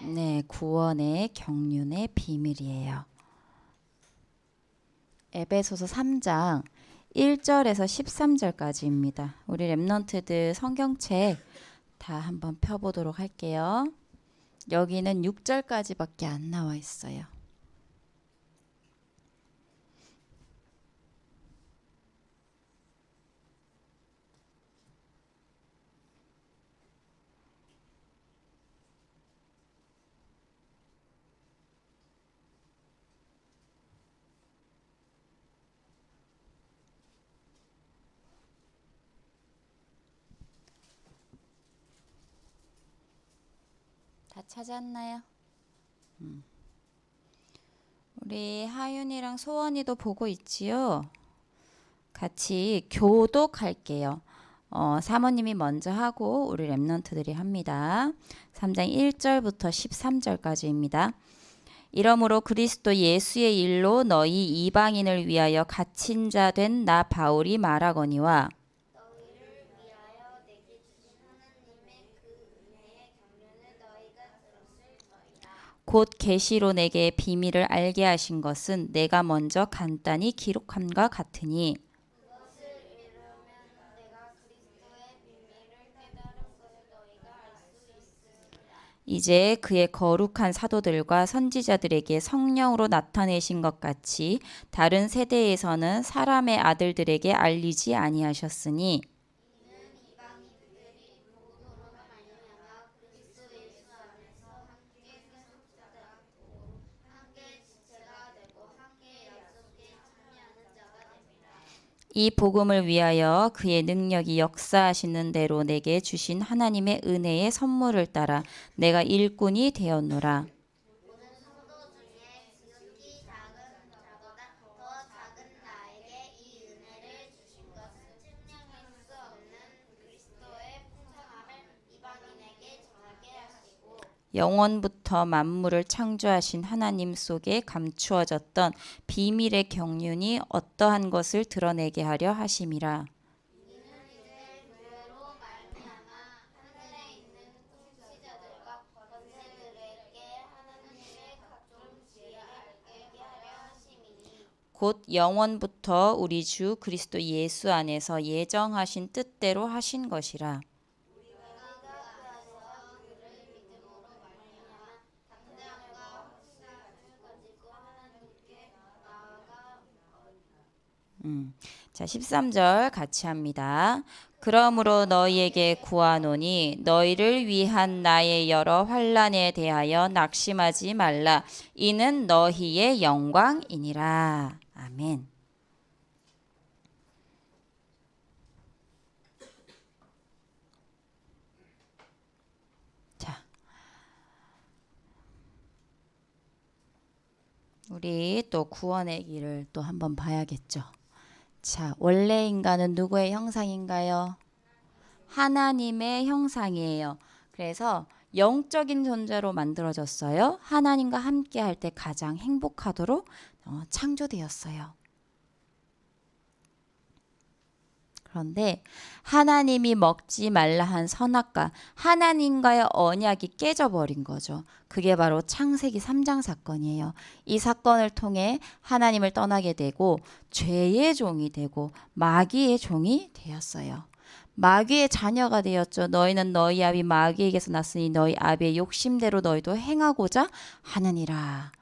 네, 구원의 경륜의 비밀이에요. 에베소서 3장 1절에서 13절까지입니다. 우리 랩넌트들 성경책 다 한번 펴보도록 할게요. 여기는 6절까지밖에 안 나와 있어요. 다 찾았나요? 우리 하윤이랑 소원이도 보고 있지요? 같이 교독할게요. 사모님이 먼저 하고 우리 랩넌트들이 합니다. 3장 1절부터 13절까지입니다. 이러므로 그리스도 예수의 일로 너희 이방인을 위하여 갇힌 자 된 나 바울이 말하거니와 너희를 위하여 내게 주신 하나님의 그 은혜의 경륜을 너희가 들었을 터이다. 곧 계시로 내게 비밀을 알게 하신 것은 내가 먼저 간단히 기록함과 같으니 그것을 이루면 내가 그리스도의 비밀을 깨달은 것을 너희가 알 수 있으리라. 이제 그의 거룩한 사도들과 선지자들에게 성령으로 나타내신 것 같이 다른 세대에서는 사람의 아들들에게 알리지 아니하셨으니 이는 이방인들이 복음으로 말미암아 그리스도 예수 안에서 함께 상속자고 함께 지체가 되고 함께 약속에 참여하는 자가 됨이라. 이 복음을 위하여 그의 능력이 역사하시는 대로 내게 주신 하나님의 은혜의 선물을 따라 내가 일꾼이 되었노라. 모든 성도 중에 지극히 작은 자보다 더 작은 나에게 이 은혜를 주신 것은 측량할 수 없는 그리스도의 풍성함을 이방인에게 전하게 하시고 영원부터 만물을 창조하신 하나님 속에 감추어졌던 비밀의 경륜이 어떠한 것을 드러내게 하려 하심이라. 이는 이제 교회로 말미암아 하늘에 있는 통치자들과 권세들에게 하나님의 각종 지혜를 알게 하려 하심이니 곧 영원부터 우리 주 그리스도 예수 안에서 예정하신 뜻대로 하신 것이라. 우리가 그 안에서 그를 믿음으로 말미암아 담대함과 확신을 가지고 하나님께 나아가 자, 13절 같이 합니다. 그러므로 너희에게 구하노니 너희를 위한 나의 여러 환난에 대하여 낙심하지 말라. 이는 너희의 영광이니라. 아멘. 자, 우리 또 구원의 길을 또 한번 봐야겠죠. 자, 원래 인간은 누구의 형상인가요? 하나님의 형상이에요. 그래서 영적인 존재로 만들어졌어요. 하나님과 함께 할 때 가장 행복하도록 창조되었어요. 그런데 하나님이 먹지 말라 한 선악과 하나님과의 언약이 깨져버린 거죠. 그게 바로 창세기 3장 사건이에요. 이 사건을 통해 하나님을 떠나게 되고 죄의 종이 되고 마귀의 종이 되었어요. 마귀의 자녀가 되었죠. 너희는 너희 아비 마귀에게서 났으니 너희 아비의 욕심대로 너희도 행하고자 하느니라.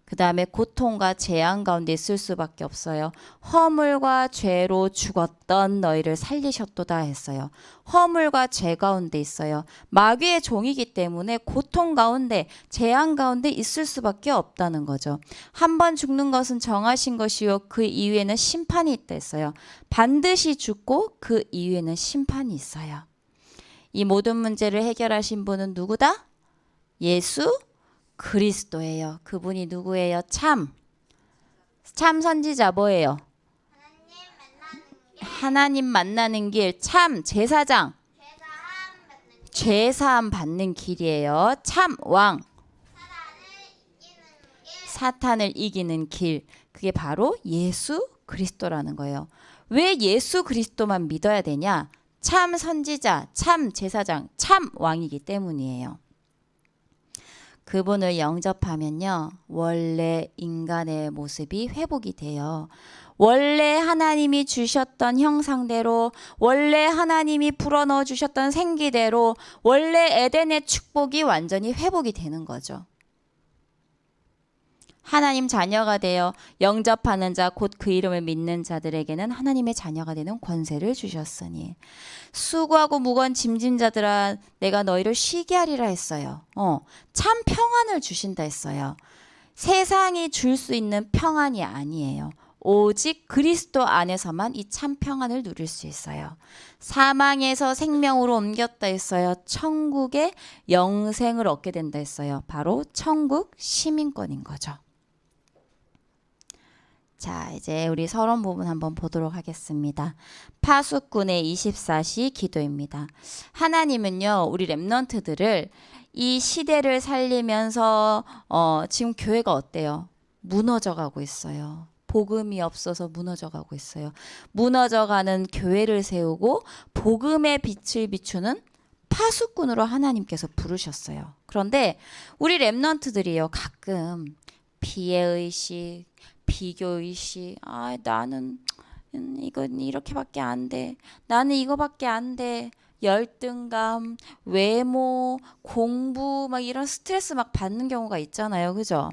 그 다음에 고통과 재앙 가운데 있을 수밖에 없어요. 허물과 죄로 죽었던 너희를 살리셨도다 했어요. 허물과 죄 가운데 있어요. 마귀의 종이기 때문에 고통 가운데 재앙 가운데 있을 수밖에 없다는 거죠. 한 번 죽는 것은 정하신 것이요 그 이후에는 심판이 있다 했어요. 반드시 죽고 그 이후에는 심판이 있어요. 이 모든 문제를 해결하신 분은 누구다? 예수 그리스도예요. 그분이 누구예요? 참 선지자 뭐예요? 하나님 만나는 길, 참 제사장, 죄사함 받는 길이에요. 참 왕, 사탄을 이기는 길. 그게 바로 예수 그리스도라는 거예요. 왜 예수 그리스도만 믿어야 되냐? 참 선지자, 참 제사장, 참 왕이기 때문이에요. 그분을 영접하면요, 원래 인간의 모습이 회복이 돼요. 원래 하나님이 주셨던 형상대로, 원래 하나님이 불어넣어 주셨던 생기대로, 원래 에덴의 축복이 완전히 회복이 되는 거죠. 하나님 자녀가 되어 영접하는 자, 곧 그 이름을 믿는 자들에게는 하나님의 자녀가 되는 권세를 주셨으니 수고하고 무거운 짐진 자들아 내가 너희를 쉬게 하리라 했어요. 참 평안을 주신다 했어요. 세상이 줄 수 있는 평안이 아니에요. 오직 그리스도 안에서만 이 참 평안을 누릴 수 있어요. 사망에서 생명으로 옮겼다 했어요. 천국의 영생을 얻게 된다 했어요. 바로 천국 시민권인 거죠. 자, 이제 우리 서론 부분 한번 보도록 하겠습니다. 파수꾼의 24시 기도입니다. 하나님은요, 우리 렘넌트들을 이 시대를 살리면서 지금 교회가 어때요? 무너져 가고 있어요. 복음이 없어서 무너져 가고 있어요. 무너져가는 교회를 세우고 복음의 빛을 비추는 파수꾼으로 하나님께서 부르셨어요. 그런데 우리 렘넌트들이요, 가끔 피해의식, 비교의식, 나는 이건 이렇게밖에 안 돼. 나는 이거밖에 안 돼. 열등감, 외모, 공부 막 이런 스트레스 막 받는 경우가 있잖아요. 그죠?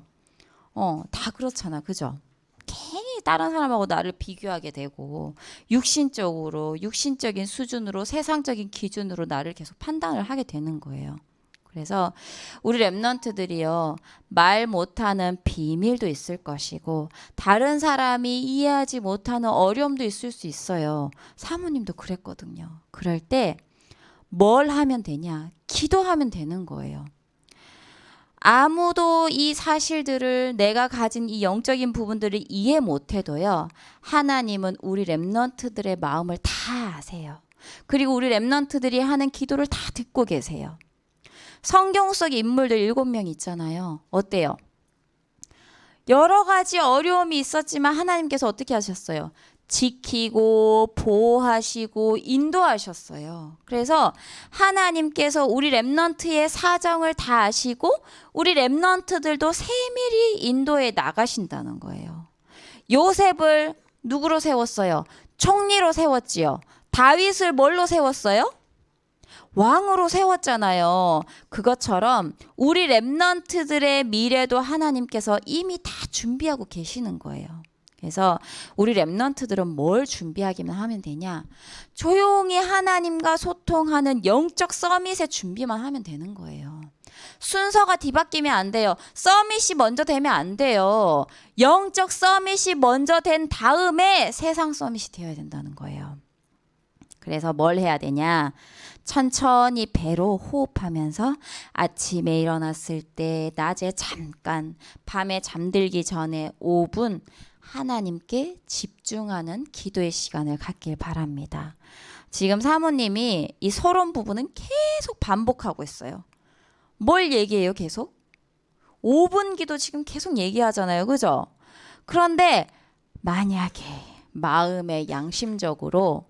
다 그렇잖아. 그죠? 괜히 다른 사람하고 나를 비교하게 되고 육신적으로, 육신적인 수준으로, 세상적인 기준으로 나를 계속 판단을 하게 되는 거예요. 그래서 우리 렘넌트들이요, 말 못하는 비밀도 있을 것이고 다른 사람이 이해하지 못하는 어려움도 있을 수 있어요. 사모님도 그랬거든요. 그럴 때 뭘 하면 되냐? 기도하면 되는 거예요. 아무도 이 사실들을, 내가 가진 이 영적인 부분들을 이해 못해도요, 하나님은 우리 렘넌트들의 마음을 다 아세요. 그리고 우리 렘넌트들이 하는 기도를 다 듣고 계세요. 성경 속 인물들 7명 있잖아요. 어때요? 여러 가지 어려움이 있었지만 하나님께서 어떻게 하셨어요? 지키고 보호하시고 인도하셨어요. 그래서 하나님께서 우리 렘넌트의 사정을 다 아시고 우리 렘넌트들도 세밀히 인도해 나가신다는 거예요. 요셉을 누구로 세웠어요? 총리로 세웠지요. 다윗을 뭘로 세웠어요? 왕으로 세웠잖아요. 그것처럼 우리 렘넌트들의 미래도 하나님께서 이미 다 준비하고 계시는 거예요. 그래서 우리 렘넌트들은 뭘 준비하기만 하면 되냐? 조용히 하나님과 소통하는 영적 서밋의 준비만 하면 되는 거예요. 순서가 뒤바뀌면 안 돼요. 서밋이 먼저 되면 안 돼요. 영적 서밋이 먼저 된 다음에 세상 서밋이 되어야 된다는 거예요. 그래서 뭘 해야 되냐? 천천히 배로 호흡하면서 아침에 일어났을 때, 낮에 잠깐, 밤에 잠들기 전에 5분 하나님께 집중하는 기도의 시간을 갖길 바랍니다. 지금 사모님이 이 서론 부분은 계속 반복하고 있어요. 뭘 얘기해요, 계속? 5분 기도 지금 계속 얘기하잖아요. 그죠? 그런데 만약에 마음의 양심적으로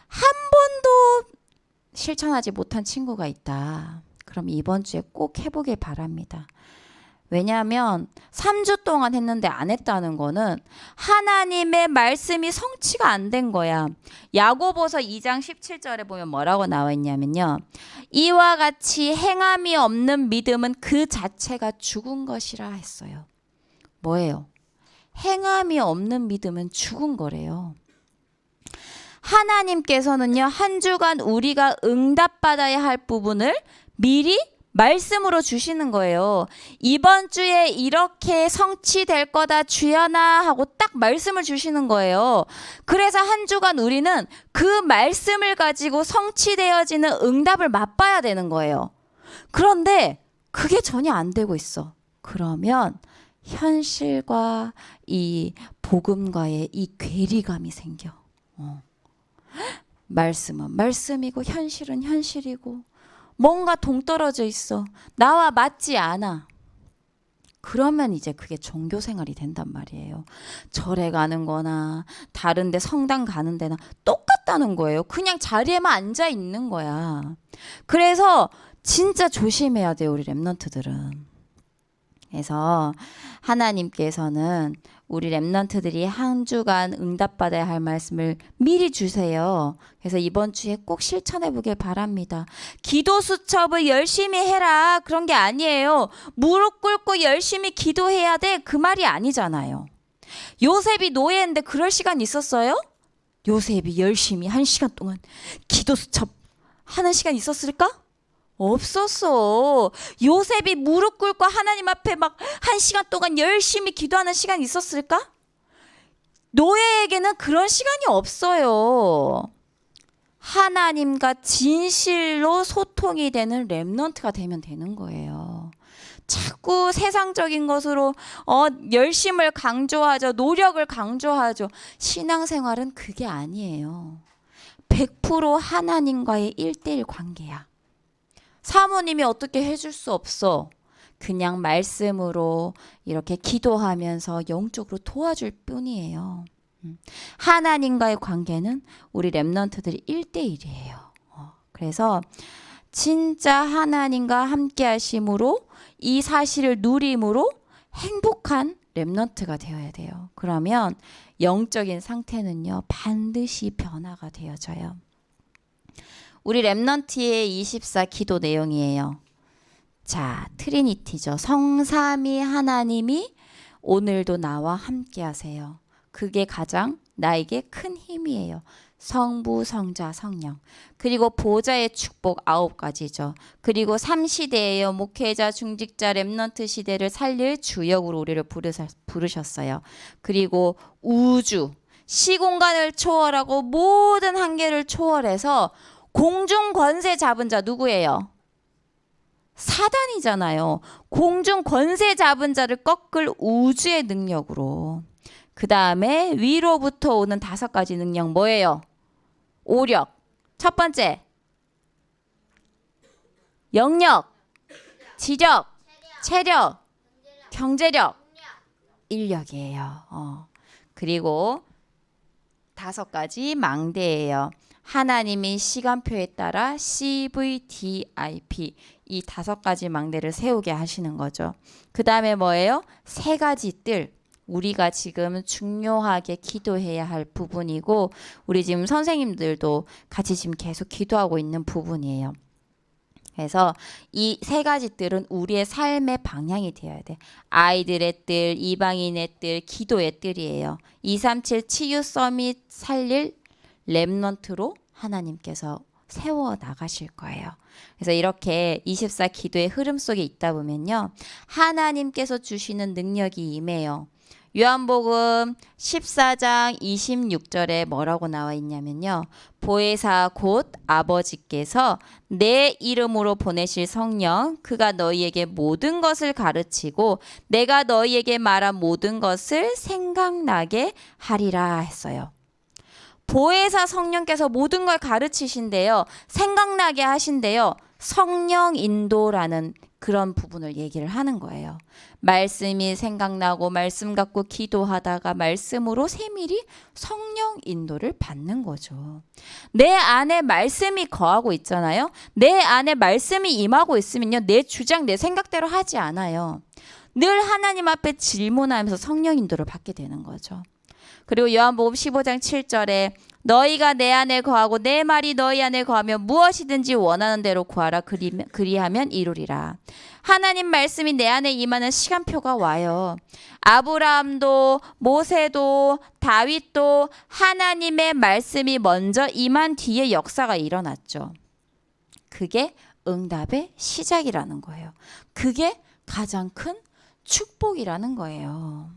한 번도 실천하지 못한 친구가 있다. 그럼 이번 주에 꼭 해보길 바랍니다. 왜냐하면 3주 동안 했는데 안 했다는 거는 하나님의 말씀이 성취가 안 된 거야. 야고보서 2장 17절에 보면 뭐라고 나와 있냐면요. 이와 같이 행함이 없는 믿음은 그 자체가 죽은 것이라 했어요. 뭐예요? 행함이 없는 믿음은 죽은 거래요. 하나님께서는요, 한 주간 우리가 응답받아야 할 부분을 미리 말씀으로 주시는 거예요. 이번 주에 이렇게 성취될 거다 주연아 하고 딱 말씀을 주시는 거예요. 그래서 한 주간 우리는 그 말씀을 가지고 성취되어지는 응답을 맛봐야 되는 거예요. 그런데 그게 전혀 안 되고 있어. 그러면 현실과 이 복음과의 이 괴리감이 생겨. 말씀은 말씀이고 현실은 현실이고 뭔가 동떨어져 있어. 나와 맞지 않아. 그러면 이제 그게 종교 생활이 된단 말이에요. 절에 가는 거나 다른 데 성당 가는 데나 똑같다는 거예요. 그냥 자리에만 앉아 있는 거야. 그래서 진짜 조심해야 돼요, 우리 렘넌트들은. 그래서 하나님께서는 우리 랩런트들이 한 주간 응답받아야 할 말씀을 미리 주세요. 그래서 이번 주에 꼭 실천해 보길 바랍니다. 기도 수첩을 열심히 해라. 그런 게 아니에요. 무릎 꿇고 열심히 기도해야 돼. 그 말이 아니잖아요. 요셉이 노예인데 그럴 시간 있었어요? 요셉이 열심히 1시간 동안 기도 수첩 하는 시간 있었을까? 없었어. 요셉이 무릎 꿇고 하나님 앞에 막 1시간 동안 열심히 기도하는 시간이 있었을까? 노예에게는 그런 시간이 없어요. 하나님과 진실로 소통이 되는 렘넌트가 되면 되는 거예요. 자꾸 세상적인 것으로 열심을 강조하죠. 노력을 강조하죠. 신앙생활은 그게 아니에요. 100% 하나님과의 1대1 관계야. 사모님이 어떻게 해줄 수 없어. 그냥 말씀으로 이렇게 기도하면서 영적으로 도와줄 뿐이에요. 하나님과의 관계는 우리 랩런트들이 1대1이에요. 그래서 진짜 하나님과 함께 하심으로 이 사실을 누림으로 행복한 랩런트가 되어야 돼요. 그러면 영적인 상태는요, 반드시 변화가 되어져요. 우리 랩넌트의 24 기도 내용이에요. 자, 트리니티죠. 성삼위 하나님이 오늘도 나와 함께 하세요. 그게 가장 나에게 큰 힘이에요. 성부, 성자, 성령. 그리고 보좌의 축복 9가지죠. 그리고 3시대예요. 목회자, 중직자, 랩넌트 시대를 살릴 주역으로 우리를 부르셨어요. 그리고 우주, 시공간을 초월하고 모든 한계를 초월해서 공중 권세 잡은 자 누구예요? 사단이잖아요. 공중 권세 잡은 자를 꺾을 우주의 능력으로. 그 다음에 위로부터 오는 5가지 능력 뭐예요? 오력. 첫 번째, 영력, 지적, 체력, 경제력, 인력이에요. 그리고 5가지 망대예요. 하나님이 시간표에 따라 CVDIP 이 5가지 망대를 세우게 하시는 거죠. 그 다음에 뭐예요? 3가지 뜰. 우리가 지금 중요하게 기도해야 할 부분이고 우리 지금 선생님들도 같이 지금 계속 기도하고 있는 부분이에요. 그래서 이 3가지 뜰은 우리의 삶의 방향이 되어야 돼. 아이들의 뜰, 이방인의 뜰, 기도의 뜰이에요. 237 치유 서밋 살릴 렘넌트로 하나님께서 세워 나가실 거예요. 그래서 이렇게 24 기도의 흐름 속에 있다 보면요. 하나님께서 주시는 능력이 임해요. 요한복음 14장 26절에 뭐라고 나와 있냐면요. 보혜사 곧 아버지께서 내 이름으로 보내실 성령 그가 너희에게 모든 것을 가르치고 내가 너희에게 말한 모든 것을 생각나게 하리라 했어요. 보혜사 성령께서 모든 걸 가르치신대요. 생각나게 하신대요. 성령 인도라는 그런 부분을 얘기를 하는 거예요. 말씀이 생각나고 말씀 갖고 기도하다가 말씀으로 세밀히 성령 인도를 받는 거죠. 내 안에 말씀이 거하고 있잖아요. 내 안에 말씀이 임하고 있으면요. 내 주장, 내 생각대로 하지 않아요. 늘 하나님 앞에 질문하면서 성령 인도를 받게 되는 거죠. 그리고 요한복음 15장 7절에 너희가 내 안에 거하고 내 말이 너희 안에 거하면 무엇이든지 원하는 대로 구하라 그리하면 이루리라. 하나님 말씀이 내 안에 임하는 시간표가 와요. 아브라함도 모세도 다윗도 하나님의 말씀이 먼저 임한 뒤에 역사가 일어났죠. 그게 응답의 시작이라는 거예요. 그게 가장 큰 축복이라는 거예요.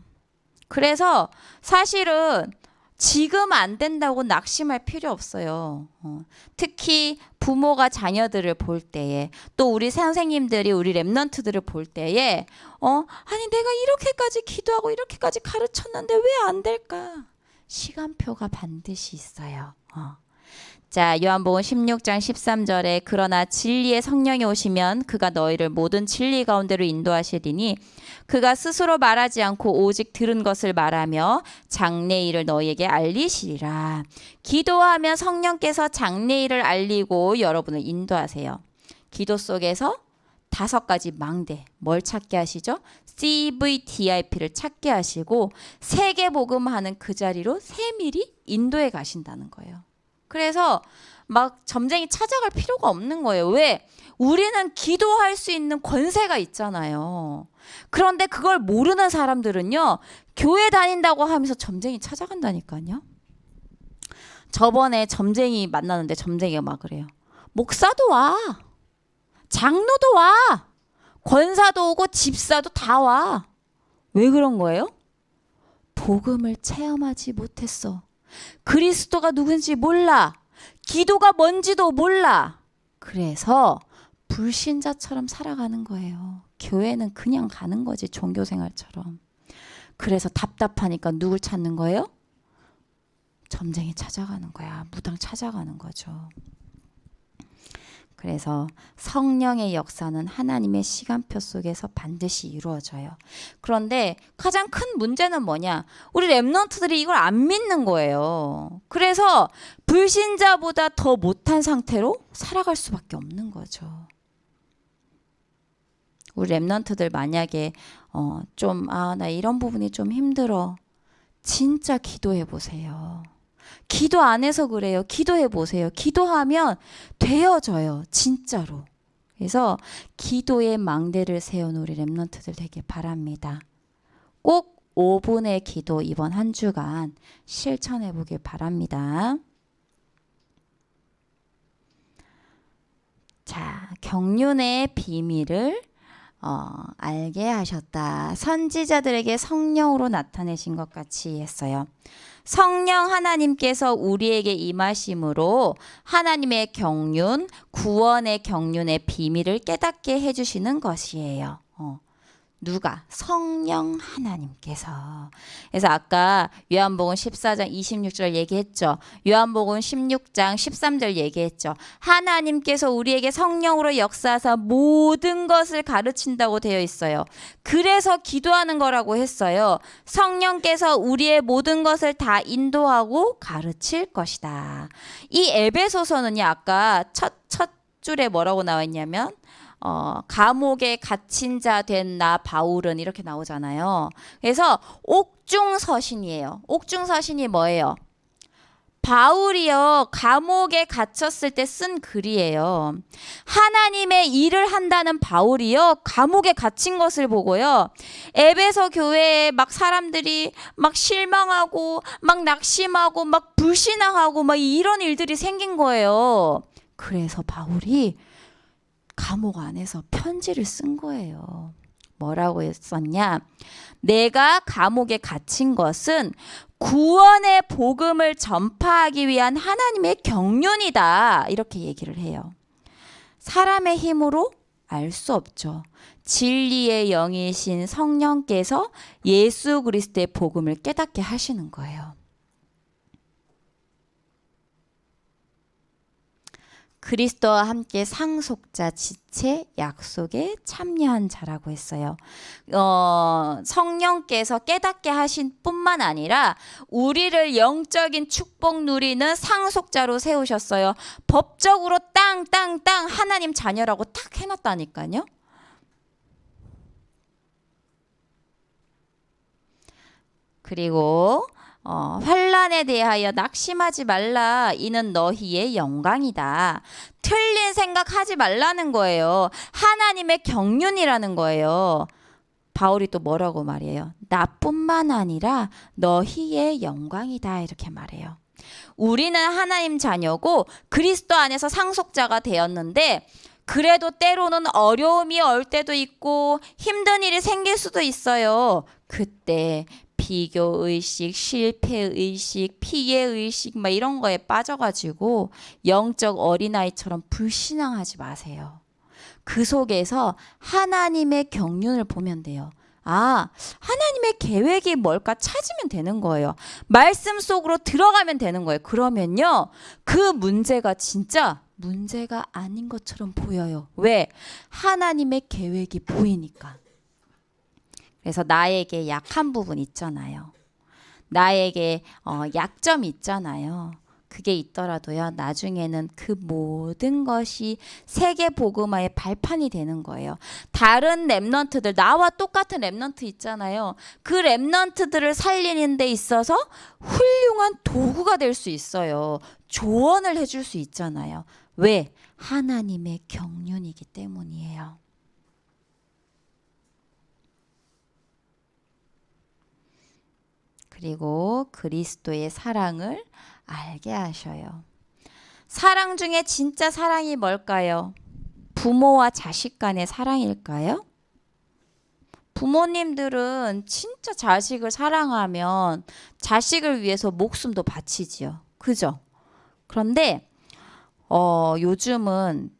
그래서 사실은 지금 안 된다고 낙심할 필요 없어요. 특히 부모가 자녀들을 볼 때에 또 우리 선생님들이 우리 랩런트들을 볼 때에 아니 내가 이렇게까지 기도하고 이렇게까지 가르쳤는데 왜 안 될까? 시간표가 반드시 있어요. 자, 요한복음 16장 13절에 그러나 진리의 성령이 오시면 그가 너희를 모든 진리 가운데로 인도하시리니 그가 스스로 말하지 않고 오직 들은 것을 말하며 장래일을 너희에게 알리시리라. 기도하면 성령께서 장래일을 알리고 여러분을 인도하세요. 기도 속에서 5가지 망대 뭘 찾게 하시죠? CVDIP를 찾게 하시고 세계복음하는 그 자리로 세밀히 인도에 가신다는 거예요. 그래서 막 점쟁이 찾아갈 필요가 없는 거예요. 왜? 우리는 기도할 수 있는 권세가 있잖아요. 그런데 그걸 모르는 사람들은요, 교회 다닌다고 하면서 점쟁이 찾아간다니까요. 저번에 점쟁이 만나는데 점쟁이가 막 그래요. 목사도 와. 장로도 와. 권사도 오고 집사도 다 와. 왜 그런 거예요? 복음을 체험하지 못했어. 그리스도가 누군지 몰라. 기도가 뭔지도 몰라. 그래서 불신자처럼 살아가는 거예요. 교회는 그냥 가는 거지, 종교생활처럼. 그래서 답답하니까 누굴 찾는 거예요? 점쟁이 찾아가는 거야. 무당 찾아가는 거죠. 그래서 성령의 역사는 하나님의 시간표 속에서 반드시 이루어져요. 그런데 가장 큰 문제는 뭐냐? 우리 랩런트들이 이걸 안 믿는 거예요. 그래서 불신자보다 더 못한 상태로 살아갈 수밖에 없는 거죠. 우리 랩런트들 만약에 나 이런 부분이 좀 힘들어. 진짜 기도해 보세요. 기도 안 해서 그래요. 기도해 보세요. 기도하면 되어져요. 진짜로. 그래서 기도의 망대를 세운 우리 랩런트들 되길 바랍니다. 꼭 5분의 기도 이번 한 주간 실천해 보길 바랍니다. 자, 경륜의 비밀을 알게 하셨다. 선지자들에게 성령으로 나타내신 것 같이 했어요. 성령 하나님께서 우리에게 임하심으로 하나님의 경륜, 구원의 경륜의 비밀을 깨닫게 해주시는 것이에요. 누가? 성령 하나님께서. 그래서 아까 요한복음 14장 26절 얘기했죠. 요한복음 16장 13절 얘기했죠. 하나님께서 우리에게 성령으로 역사하사 모든 것을 가르친다고 되어 있어요. 그래서 기도하는 거라고 했어요. 성령께서 우리의 모든 것을 다 인도하고 가르칠 것이다. 이 에베소서는요, 아까 첫 줄에 뭐라고 나와 있냐면 감옥에 갇힌 자 된 나 바울은 이렇게 나오잖아요. 그래서 옥중서신이에요. 옥중서신이 뭐예요? 바울이요, 감옥에 갇혔을 때 쓴 글이에요. 하나님의 일을 한다는 바울이요, 감옥에 갇힌 것을 보고요, 에베소 교회에 막 사람들이 막 실망하고 막 낙심하고 막 불신앙하고 막 이런 일들이 생긴 거예요. 그래서 바울이 감옥 안에서 편지를 쓴 거예요. 뭐라고 썼냐? 내가 감옥에 갇힌 것은 구원의 복음을 전파하기 위한 하나님의 경륜이다. 이렇게 얘기를 해요. 사람의 힘으로 알 수 없죠. 진리의 영이신 성령께서 예수 그리스도의 복음을 깨닫게 하시는 거예요. 그리스도와 함께 상속자 지체 약속에 참여한 자라고 했어요. 성령께서 깨닫게 하신 뿐만 아니라 우리를 영적인 축복 누리는 상속자로 세우셨어요. 법적으로 땅 하나님 자녀라고 탁 해놨다니까요. 그리고 환난에 대하여 낙심하지 말라. 이는 너희의 영광이다. 틀린 생각하지 말라는 거예요. 하나님의 경륜이라는 거예요. 바울이 또 뭐라고 말해요? 나뿐만 아니라 너희의 영광이다. 이렇게 말해요. 우리는 하나님 자녀고 그리스도 안에서 상속자가 되었는데, 그래도 때로는 어려움이 올 때도 있고 힘든 일이 생길 수도 있어요. 그때 비교의식, 실패의식, 피해의식 막 이런 거에 빠져가지고 영적 어린아이처럼 불신앙하지 마세요. 그 속에서 하나님의 경륜을 보면 돼요. 하나님의 계획이 뭘까 찾으면 되는 거예요. 말씀 속으로 들어가면 되는 거예요. 그러면요, 그 문제가 진짜 문제가 아닌 것처럼 보여요. 왜? 하나님의 계획이 보이니까. 그래서 나에게 약한 부분 있잖아요. 나에게 약점이 있잖아요. 그게 있더라도요. 나중에는 그 모든 것이 세계 복음화의 발판이 되는 거예요. 다른 렘넌트들, 나와 똑같은 렘넌트 있잖아요. 그 렘넌트들을 살리는 데 있어서 훌륭한 도구가 될 수 있어요. 조언을 해줄 수 있잖아요. 왜? 하나님의 경륜이기 때문이에요. 그리고 그리스도의 사랑을 알게 하셔요. 사랑 중에 진짜 사랑이 뭘까요? 부모와 자식 간의 사랑일까요? 부모님들은 진짜 자식을 사랑하면 자식을 위해서 목숨도 바치지요. 그죠? 그런데 요즘은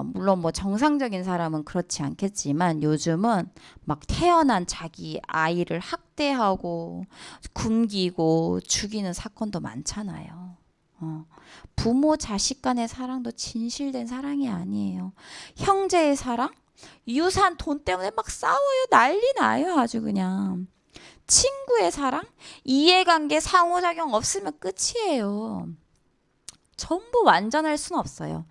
물론 뭐 정상적인 사람은 그렇지 않겠지만 요즘은 막 태어난 자기 아이를 학대하고 굶기고 죽이는 사건도 많잖아요. 부모 자식 간의 사랑도 진실된 사랑이 아니에요. 형제의 사랑? 유산 돈 때문에 막 싸워요. 난리 나요. 아주 그냥. 친구의 사랑? 이해관계 상호작용 없으면 끝이에요. 전부 완전할 수는 없어요.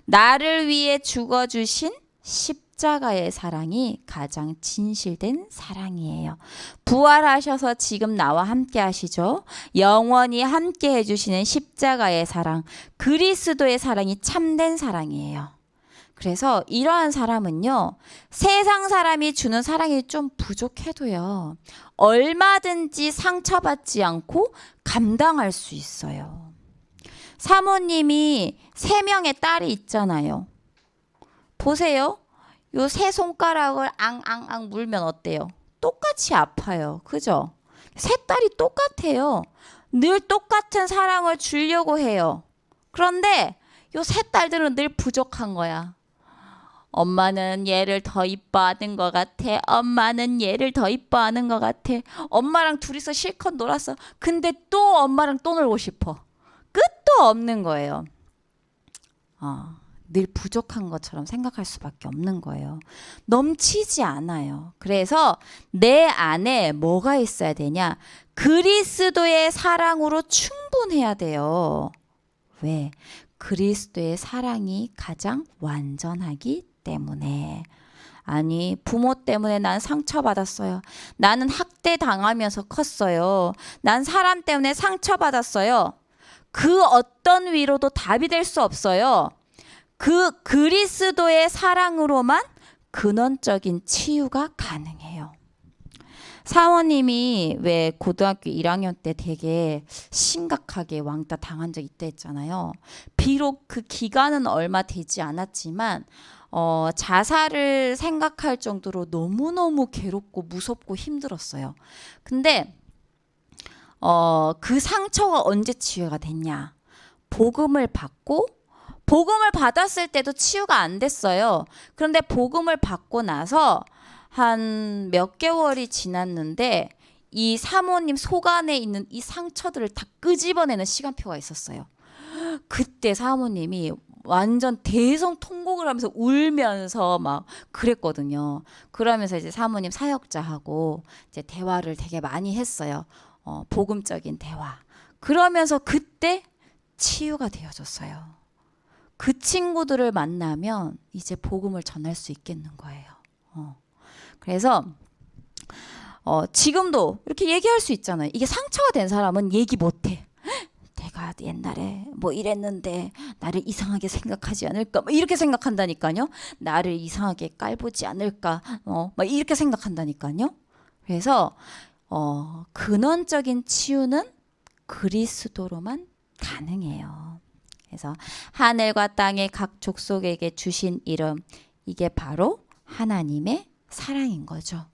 나를 위해 죽어주신 십자가의 사랑이 가장 진실된 사랑이에요. 부활하셔서 지금 나와 함께 하시죠. 영원히 함께 해주시는 십자가의 사랑, 그리스도의 사랑이 참된 사랑이에요. 그래서 이러한 사람은요, 세상 사람이 주는 사랑이 좀 부족해도요, 얼마든지 상처받지 않고 감당할 수 있어요. 사모님이 3명의 딸이 있잖아요. 보세요. 요 세 손가락을 앙앙앙 물면 어때요? 똑같이 아파요. 그죠? 세 딸이 똑같아요. 늘 똑같은 사랑을 주려고 해요. 그런데 요 세 딸들은 늘 부족한 거야. 엄마는 얘를 더 이뻐하는 것 같아. 엄마는 얘를 더 이뻐하는 것 같아. 엄마랑 둘이서 실컷 놀았어. 근데 또 엄마랑 또 놀고 싶어. 끝도 없는 거예요. 늘 부족한 것처럼 생각할 수밖에 없는 거예요. 넘치지 않아요. 그래서 내 안에 뭐가 있어야 되냐? 그리스도의 사랑으로 충분해야 돼요. 왜? 그리스도의 사랑이 가장 완전하기 때문에. 아니, 부모 때문에 난 상처받았어요. 나는 학대당하면서 컸어요. 난 사람 때문에 상처받았어요. 그 어떤 위로도 답이 될 수 없어요. 그 그리스도의 사랑으로만 근원적인 치유가 가능해요. 사모님이 왜 고등학교 1학년 때 되게 심각하게 왕따 당한 적 있다 했잖아요. 비록 그 기간은 얼마 되지 않았지만 자살을 생각할 정도로 너무너무 괴롭고 무섭고 힘들었어요. 근데 그 상처가 언제 치유가 됐냐? 복음을 받았을 때도 치유가 안 됐어요. 그런데 복음을 받고 나서 한 몇 개월이 지났는데 이 사모님 속 안에 있는 이 상처들을 다 끄집어내는 시간표가 있었어요. 그때 사모님이 완전 대성통곡을 하면서 울면서 막 그랬거든요. 그러면서 이제 사모님 사역자하고 이제 대화를 되게 많이 했어요. 복음적인 대화. 그러면서 그때 치유가 되어졌어요. 그 친구들을 만나면 이제 복음을 전할 수 있겠는 거예요. 그래서 지금도 이렇게 얘기할 수 있잖아요. 이게 상처가 된 사람은 얘기 못해. 내가 옛날에 뭐 이랬는데 나를 이상하게 생각하지 않을까? 뭐 이렇게 생각한다니까요. 나를 이상하게 깔보지 않을까? 막 이렇게 생각한다니까요. 그래서 근원적인 치유는 그리스도로만 가능해요. 그래서 하늘과 땅의 각 족속에게 주신 이름, 이게 바로 하나님의 사랑인 거죠.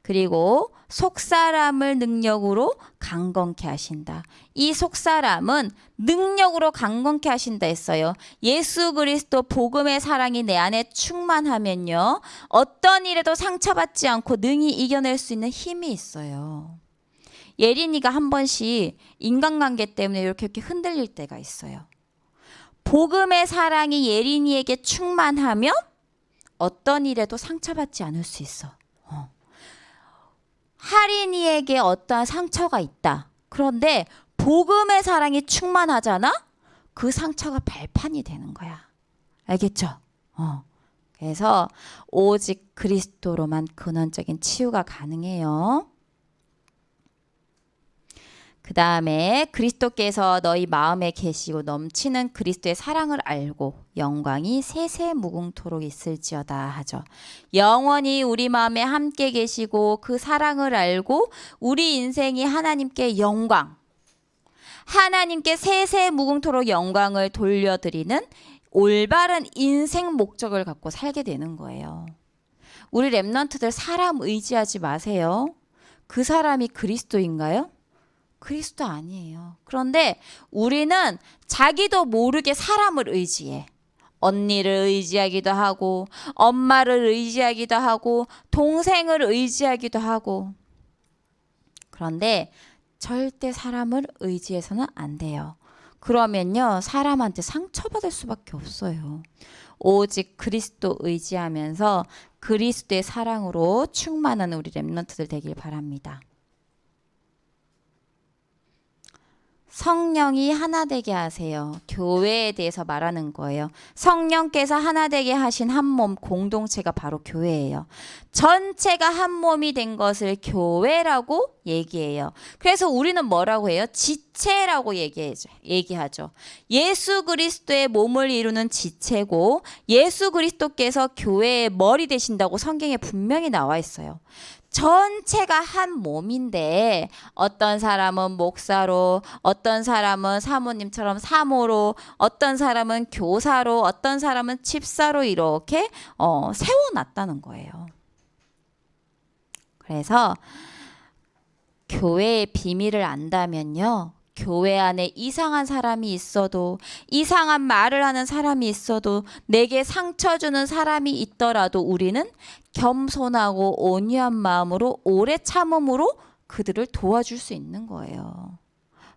그리고 속사람을 능력으로 강건케 하신다. 이 속사람은 능력으로 강건케 하신다 했어요. 예수 그리스도 복음의 사랑이 내 안에 충만하면요, 어떤 일에도 상처받지 않고 능히 이겨낼 수 있는 힘이 있어요. 예린이가 한 번씩 인간관계 때문에 이렇게 흔들릴 때가 있어요. 복음의 사랑이 예린이에게 충만하면 어떤 일에도 상처받지 않을 수 있어. 하린이에게 어떠한 상처가 있다. 그런데 복음의 사랑이 충만하잖아? 그 상처가 발판이 되는 거야. 알겠죠? 그래서 오직 그리스도로만 근원적인 치유가 가능해요. 그 다음에 그리스도께서 너희 마음에 계시고 넘치는 그리스도의 사랑을 알고 영광이 세세무궁토록 있을지어다 하죠. 영원히 우리 마음에 함께 계시고 그 사랑을 알고 우리 인생이 하나님께 영광, 하나님께 세세무궁토록 영광을 돌려드리는 올바른 인생 목적을 갖고 살게 되는 거예요. 우리 렘넌트들 사람 의지하지 마세요. 그 사람이 그리스도인가요? 그리스도 아니에요. 그런데 우리는 자기도 모르게 사람을 의지해. 언니를 의지하기도 하고, 엄마를 의지하기도 하고, 동생을 의지하기도 하고. 그런데 절대 사람을 의지해서는 안 돼요. 그러면요, 사람한테 상처받을 수밖에 없어요. 오직 그리스도 의지하면서 그리스도의 사랑으로 충만한 우리 렘넌트들 되길 바랍니다. 성령이 하나 되게 하세요. 교회에 대해서 말하는 거예요. 성령께서 하나 되게 하신 한 몸 공동체가 바로 교회예요. 전체가 한 몸이 된 것을 교회라고 얘기해요. 그래서 우리는 뭐라고 해요? 지체라고 얘기하죠. 예수 그리스도의 몸을 이루는 지체고 예수 그리스도께서 교회의 머리 되신다고 성경에 분명히 나와 있어요. 전체가 한 몸인데 어떤 사람은 목사로, 어떤 사람은 사모님처럼 사모로, 어떤 사람은 교사로, 어떤 사람은 집사로 이렇게 세워놨다는 거예요. 그래서 교회의 비밀을 안다면요, 교회 안에 이상한 사람이 있어도, 이상한 말을 하는 사람이 있어도, 내게 상처 주는 사람이 있더라도 우리는 겸손하고 온유한 마음으로 오래 참음으로 그들을 도와줄 수 있는 거예요.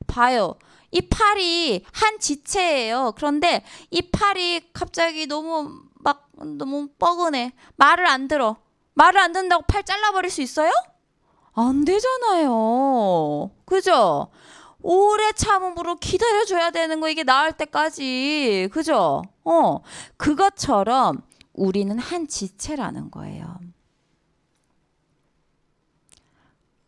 봐요. 이 팔이 한 지체예요. 그런데 이 팔이 갑자기 너무 뻐근해. 말을 안 들어. 말을 안 듣는다고 팔 잘라버릴 수 있어요? 안 되잖아요. 그죠? 오래 참음으로 기다려줘야 되는 거, 이게 나을 때까지. 그죠? 그것처럼 우리는 한 지체라는 거예요.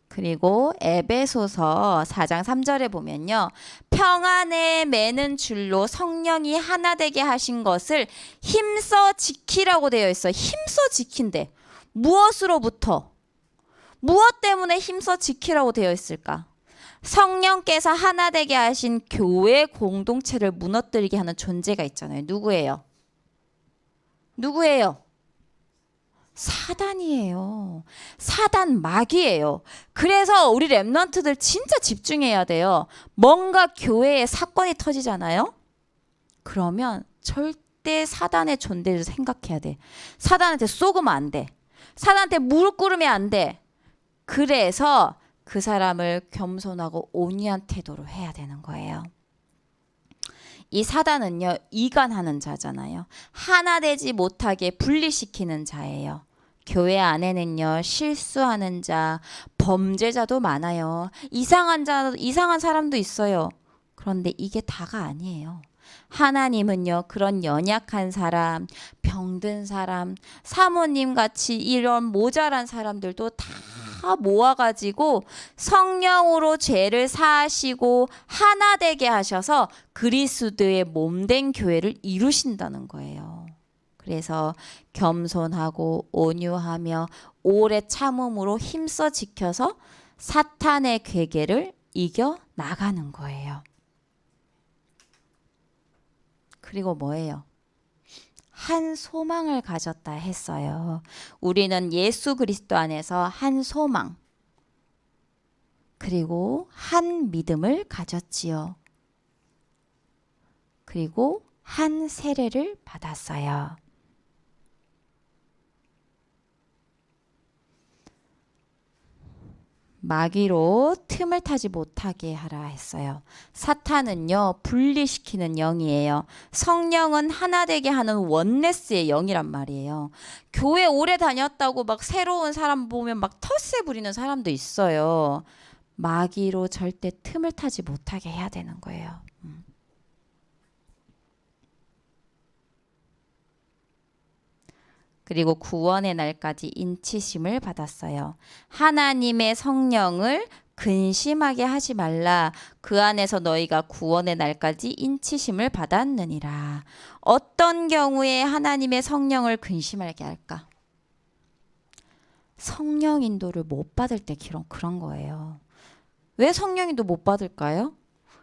그리고 에베소서 4장 3절에 보면요, 평안에 매는 줄로 성령이 하나 되게 하신 것을 힘써 지키라고 되어 있어요. 힘써 지킨대. 무엇으로부터? 무엇 때문에 힘써 지키라고 되어 있을까? 성령께서 하나 되게 하신 교회 공동체를 무너뜨리게 하는 존재가 있잖아요. 누구예요? 누구예요? 사단이에요. 사단 마귀예요. 그래서 우리 렘넌트들 진짜 집중해야 돼요. 뭔가 교회에 사건이 터지잖아요. 그러면 절대 사단의 존재를 생각해야 돼. 사단한테 쏘으면 안 돼. 사단한테 무릎 꿇으면 안 돼. 그래서 그 사람을 겸손하고 온유한 태도로 해야 되는 거예요. 이 사단은요, 이간하는 자잖아요. 하나 되지 못하게 분리시키는 자예요. 교회 안에는요, 실수하는 자, 범죄자도 많아요. 이상한 사람도 있어요. 그런데 이게 다가 아니에요. 하나님은요, 그런 연약한 사람, 병든 사람, 사모님 같이 이런 모자란 사람들도 다 모아가지고 성령으로 죄를 사하시고 하나 되게 하셔서 그리스도의 몸된 교회를 이루신다는 거예요. 그래서 겸손하고 온유하며 오래 참음으로 힘써 지켜서 사탄의 괴계를 이겨 나가는 거예요. 그리고 뭐예요? 한 소망을 가졌다 했어요. 우리는 예수 그리스도 안에서 한 소망, 그리고 한 믿음을 가졌지요. 그리고 한 세례를 받았어요. 마귀로 틈을 타지 못하게 하라 했어요. 사탄은요, 분리시키는 영이에요. 성령은 하나 되게 하는 원네스의 영이란 말이에요. 교회 오래 다녔다고 막 새로운 사람 보면 막 텃세 부리는 사람도 있어요. 마귀로 절대 틈을 타지 못하게 해야 되는 거예요. 그리고 구원의 날까지 인치심을 받았어요. 하나님의 성령을 근심하게 하지 말라. 그 안에서 너희가 구원의 날까지 인치심을 받았느니라. 어떤 경우에 하나님의 성령을 근심하게 할까? 성령 인도를 못 받을 때 그런 거예요. 왜 성령 인도 못 받을까요?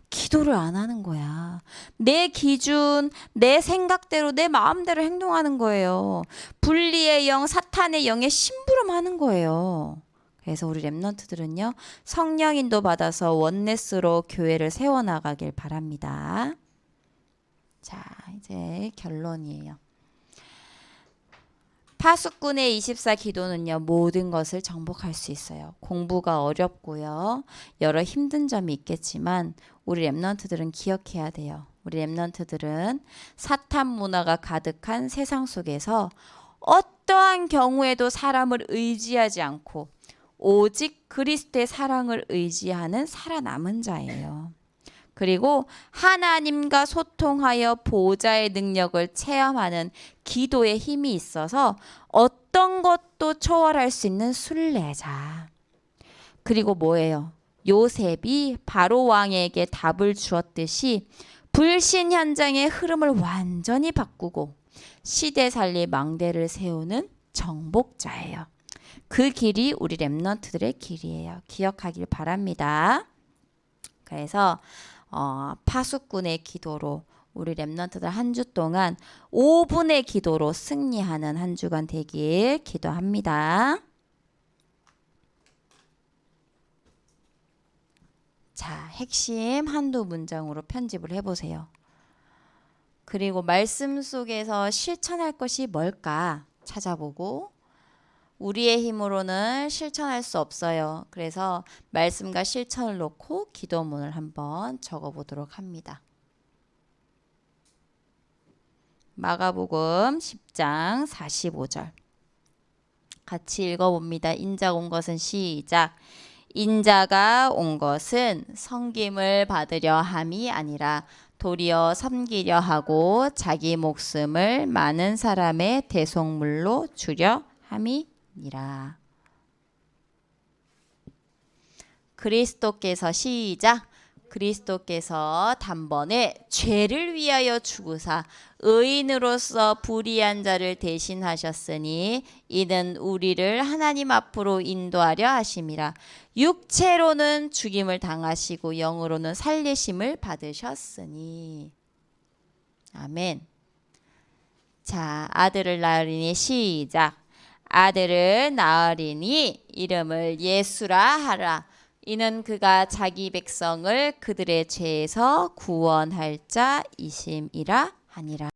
기도를 안 하는 거야. 내 기준, 내 생각대로, 내 마음대로 행동하는 거예요. 분리의 영, 사탄의 영에 심부름하는 거예요. 그래서 우리 랩런트들은요, 성령 인도 받아서 원네스로 교회를 세워나가길 바랍니다. 자, 이제 결론이에요. 파수꾼의 24 기도는요, 모든 것을 정복할 수 있어요. 공부가 어렵고요, 여러 힘든 점이 있겠지만 우리 랩런트들은 기억해야 돼요. 우리 랩런트들은 사탄 문화가 가득한 세상 속에서 어떠한 경우에도 사람을 의지하지 않고 오직 그리스도의 사랑을 의지하는 살아남은 자예요. 그리고 하나님과 소통하여 보좌의 능력을 체험하는 기도의 힘이 있어서 어떤 것도 초월할 수 있는 순례자. 그리고 뭐예요? 요셉이 바로 왕에게 답을 주었듯이 불신 현장의 흐름을 완전히 바꾸고 시대 살리 망대를 세우는 정복자예요. 그 길이 우리 랩런트들의 길이에요. 기억하길 바랍니다. 그래서 파수꾼의 기도로 우리 랩런트들 한 주 동안 5분의 기도로 승리하는 한 주간 되길 기도합니다. 자, 핵심 한두 문장으로 편집을 해보세요. 그리고 말씀 속에서 실천할 것이 뭘까 찾아보고, 우리의 힘으로는 실천할 수 없어요. 그래서 말씀과 실천을 놓고 기도문을 한번 적어보도록 합니다. 마가복음 10장 45절 같이 읽어봅니다. 인자가 온 것은 시작. 인자가 온 것은 섬김을 받으려 함이 아니라 도리어 섬기려 하고 자기 목숨을 많은 사람의 대속물로 주려 함이니라. 그리스도께서 시작. 그리스도께서 단번에 죄를 위하여 죽으사 의인으로서 불의한 자를 대신하셨으니 이는 우리를 하나님 앞으로 인도하려 하심이라. 육체로는 죽임을 당하시고 영으로는 살리심을 받으셨으니. 아멘. 자, 아들을 낳으리니 시작. 아들을 낳으리니 이름을 예수라 하라. 이는 그가 자기 백성을 그들의 죄에서 구원할 자이심이라 하니라.